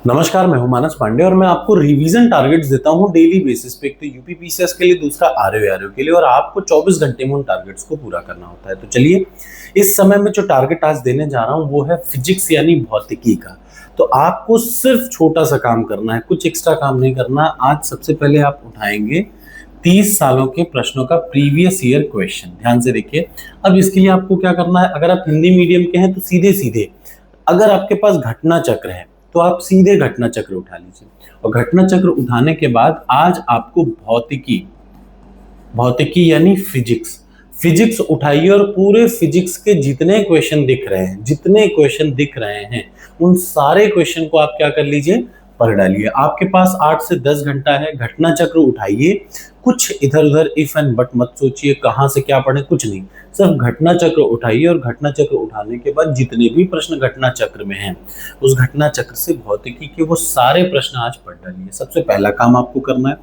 नमस्कार, मैं हूं मानस पांडे और मैं आपको रिवीजन टारगेट्स देता हूं डेली बेसिस पे। एक तो यूपी पीसीएस के लिए, दूसरा आरओ के लिए, और आपको 24 घंटे में उन टारगेट्स को पूरा करना होता है। तो चलिए, इस समय में जो टारगेट आज देने जा रहा हूं वो है फिजिक्स यानी भौतिकी का। तो आपको सिर्फ छोटा सा काम करना है, कुछ एक्स्ट्रा काम नहीं करना। आज सबसे पहले आप उठाएंगे 30 सालों के प्रश्नों का प्रीवियस ईयर क्वेश्चन। ध्यान से देखिए। अब इसके लिए आपको क्या करना है, अगर आप हिंदी मीडियम के हैं तो सीधे सीधे, अगर आपके पास घटना चक्र है तो आप सीधे घटना चक्र उठा लीजिए। और घटना चक्र उठाने के बाद आज आपको भौतिकी, भौतिकी यानी फिजिक्स, फिजिक्स उठाइए और पूरे फिजिक्स के जितने क्वेश्चन दिख रहे हैं, जितने क्वेश्चन दिख रहे हैं, उन सारे क्वेश्चन को आप क्या कर लीजिए, पढ़ डालिए। आपके पास 8 से 10 घंटा है। घटना चक्र उठाइए, कुछ इधर उधर इफ एंड बट मत सोचिए, कहां से क्या पढ़े, कुछ नहीं। सिर्फ घटना चक्र उठाइए और घटना चक्र उठाने के बाद जितने भी प्रश्न घटना चक्र में हैं, उस घटना चक्र से भौतिकी के वो सारे प्रश्न आज पढ़ डालिए। सबसे पहला काम आपको करना है।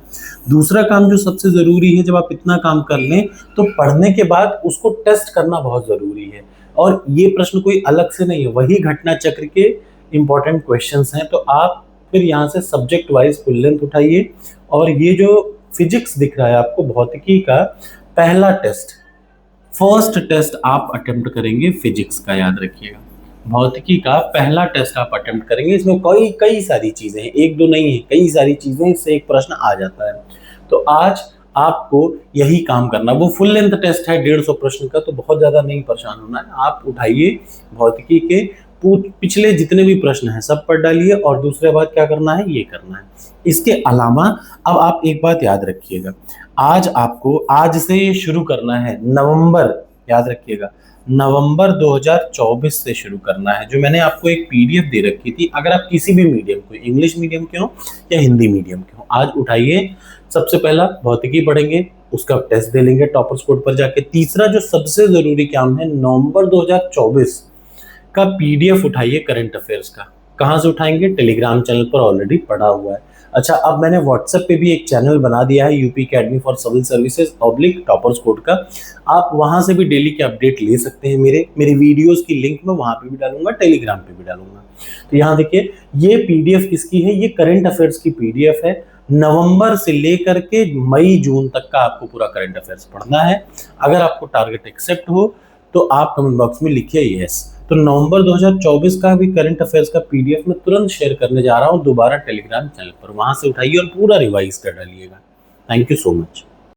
दूसरा काम जो सबसे जरूरी है, जब आप इतना काम कर लें तो पढ़ने के बाद उसको टेस्ट करना बहुत जरूरी है। और ये प्रश्न कोई अलग से नहीं है, वही घटना चक्र के इंपॉर्टेंट क्वेश्चंस हैं। तो आप फिर यहाँ से सब्जेक्ट वाइज फुल लेंथ उठाइए। और ये जो फिजिक्स दिख रहा है आपको, भौतिकी का पहला टेस्ट, फर्स्ट टेस्ट आप अटेम्प्ट करेंगे फिजिक्स का, याद रखिएगा। भौतिकी का पहला टेस्ट आप अटेम्प्ट करेंगे। इसमें कई कई सारी चीजें हैं, एक दो नहीं है, कई सारी चीजें, इससे एक प्रश्न आ जाता है। तो आज आपको यही काम करना। वो फुल लेंथ टेस्ट है 150 प्रश्न का, तो बहुत ज्यादा नहीं परेशान होना है। आप उठाइए भौतिकी के पिछले जितने भी प्रश्न हैं सब पढ़ डालिए, और दूसरे बात क्या करना है, ये करना है। इसके अलावा अब आप एक बात याद रखिएगा, आज आपको आज से शुरू करना है नवंबर, याद रखिएगा, नवंबर 2024 से शुरू करना है। जो मैंने आपको एक पीडीएफ दे रखी थी, अगर आप किसी भी मीडियम को, इंग्लिश मीडियम के हो या हिंदी मीडियम के हो, आज उठाइए। सबसे पहला भौतिकी पढ़ेंगे, उसका टेस्ट दे लेंगे टॉपर्स कोड पर जाके। तीसरा जो सबसे जरूरी काम है, नवंबर 2024 का पीडीएफ उठाइए करंट अफेयर्स का। कहां से उठाएंगे, टेलीग्राम चैनल पर ऑलरेडी पड़ा हुआ है। अच्छा, अब मैंने व्हाट्सएप पे भी एक चैनल बना दिया है, UP academy for civil services public toppers code का। आप वहां से भी डेली के अपडेट ले सकते हैं। मेरे वीडियोस की लिंक मैं वहां पे भी डालूंगा, टेलीग्राम पे भी डालूंगा। तो यहाँ देखिए, ये पीडीएफ किसकी है, ये करंट अफेयर्स की पीडीएफ है। नवंबर से लेकर के मई जून तक का आपको पूरा करंट अफेयर्स पढ़ना है। अगर आपको टारगेट एक्सेप्ट हो तो आप कमेंट बॉक्स में लिखिए यस। तो नवंबर 2024 का भी करंट अफेयर्स का पीडीएफ मैं तुरंत शेयर करने जा रहा हूं दोबारा टेलीग्राम चैनल पर, वहां से उठाइए और पूरा रिवाइज कर डालिएगा। Thank you so much.